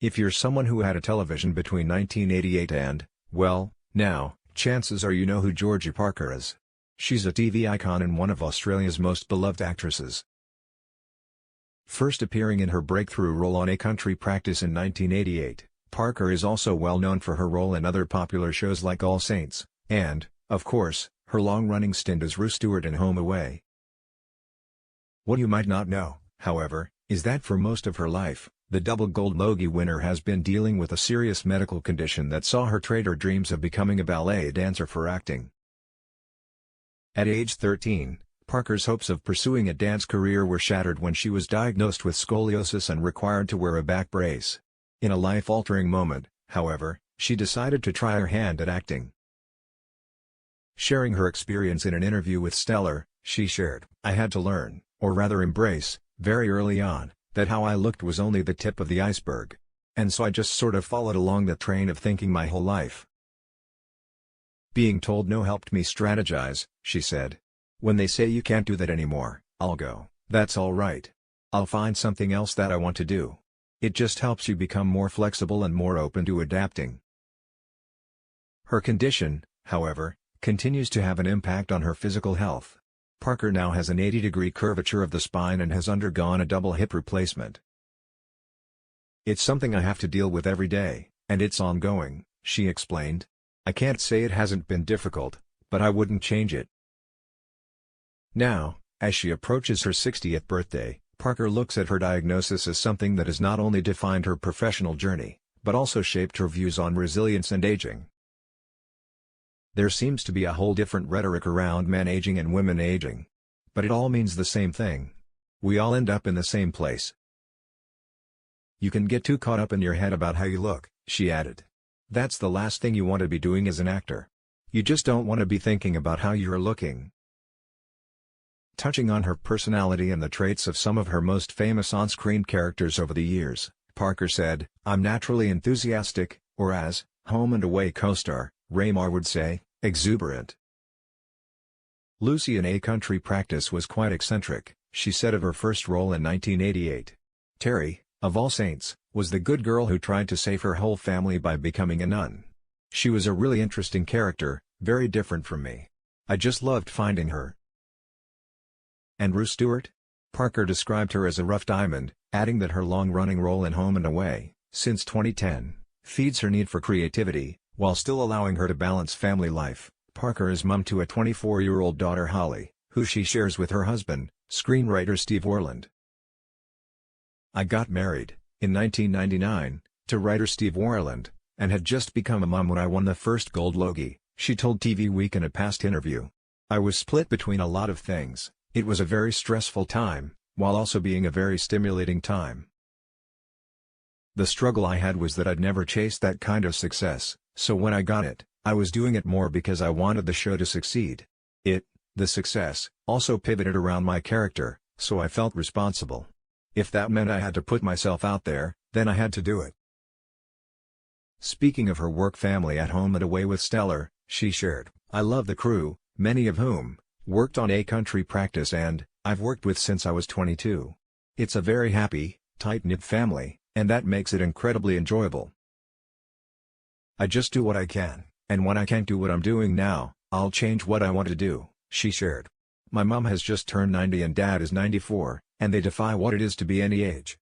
If you're someone who had a television between 1988 and, well, now, chances are you know who Georgie Parker is. She's a TV icon and one of Australia's most beloved actresses. First appearing in her breakthrough role on A Country Practice in 1988, Parker is also well known for her role in other popular shows like All Saints, and, of course, her long-running stint as Rue Stewart in Home Away. What you might not know, however, is that for most of her life, the double Gold Logie winner has been dealing with a serious medical condition that saw her trade her dreams of becoming a ballet dancer for acting. At age 13, Parker's hopes of pursuing a dance career were shattered when she was diagnosed with scoliosis and required to wear a back brace. In a life-altering moment, however, she decided to try her hand at acting. Sharing her experience in an interview with Stellar, she shared, "I had to learn, or rather embrace, very early on, that how I looked was only the tip of the iceberg. And so I just sort of followed along the train of thinking my whole life. Being told no helped me strategize," she said. "When they say you can't do that anymore, I'll go, that's all right. I'll find something else that I want to do." It just helps you become more flexible and more open to adapting. Her condition, however, continues to have an impact on her physical health. Parker now has an 80-degree curvature of the spine and has undergone a double hip replacement. "It's something I have to deal with every day, and it's ongoing," she explained. "I can't say it hasn't been difficult, but I wouldn't change it." Now, as she approaches her 60th birthday, Parker looks at her diagnosis as something that has not only defined her professional journey, but also shaped her views on resilience and aging. There seems to be a whole different rhetoric around men aging and women aging. But it all means the same thing. We all end up in the same place. "You can get too caught up in your head about how you look," she added. "That's the last thing you want to be doing as an actor. You just don't want to be thinking about how you're looking." Touching on her personality and the traits of some of her most famous on-screen characters over the years, Parker said, "I'm naturally enthusiastic, or as Home and Away co-star Raymar would say, exuberant." Lucy in A Country Practice was quite eccentric, she said of her first role in 1988. "Terry, of All Saints, was the good girl who tried to save her whole family by becoming a nun. She was a really interesting character, very different from me. I just loved finding her." And Rue Stewart? Parker described her as a rough diamond, adding that her long-running role in Home and Away, since 2010, feeds her need for creativity, while still allowing her to balance family life. Parker is mom to a 24-year-old daughter Holly, who she shares with her husband, screenwriter Steve Worland. "I got married, in 1999, to writer Steve Worland, and had just become a mom when I won the first Gold Logie," she told TV Week in a past interview. "I was split between a lot of things. It was a very stressful time, while also being a very stimulating time. The struggle I had was that I'd never chased that kind of success, so when I got it, I was doing it more because I wanted the show to succeed. The success, also pivoted around my character, so I felt responsible. If that meant I had to put myself out there, then I had to do it." Speaking of her work family at Home and Away with Stellar, she shared, "I love the crew, many of whom worked on A Country Practice and I've worked with since I was 22. It's a very happy, tight-knit family, and that makes it incredibly enjoyable. I just do what I can, and when I can't do what I'm doing now, I'll change what I want to do," she shared. "My mom has just turned 90 and dad is 94, and they defy what it is to be any age.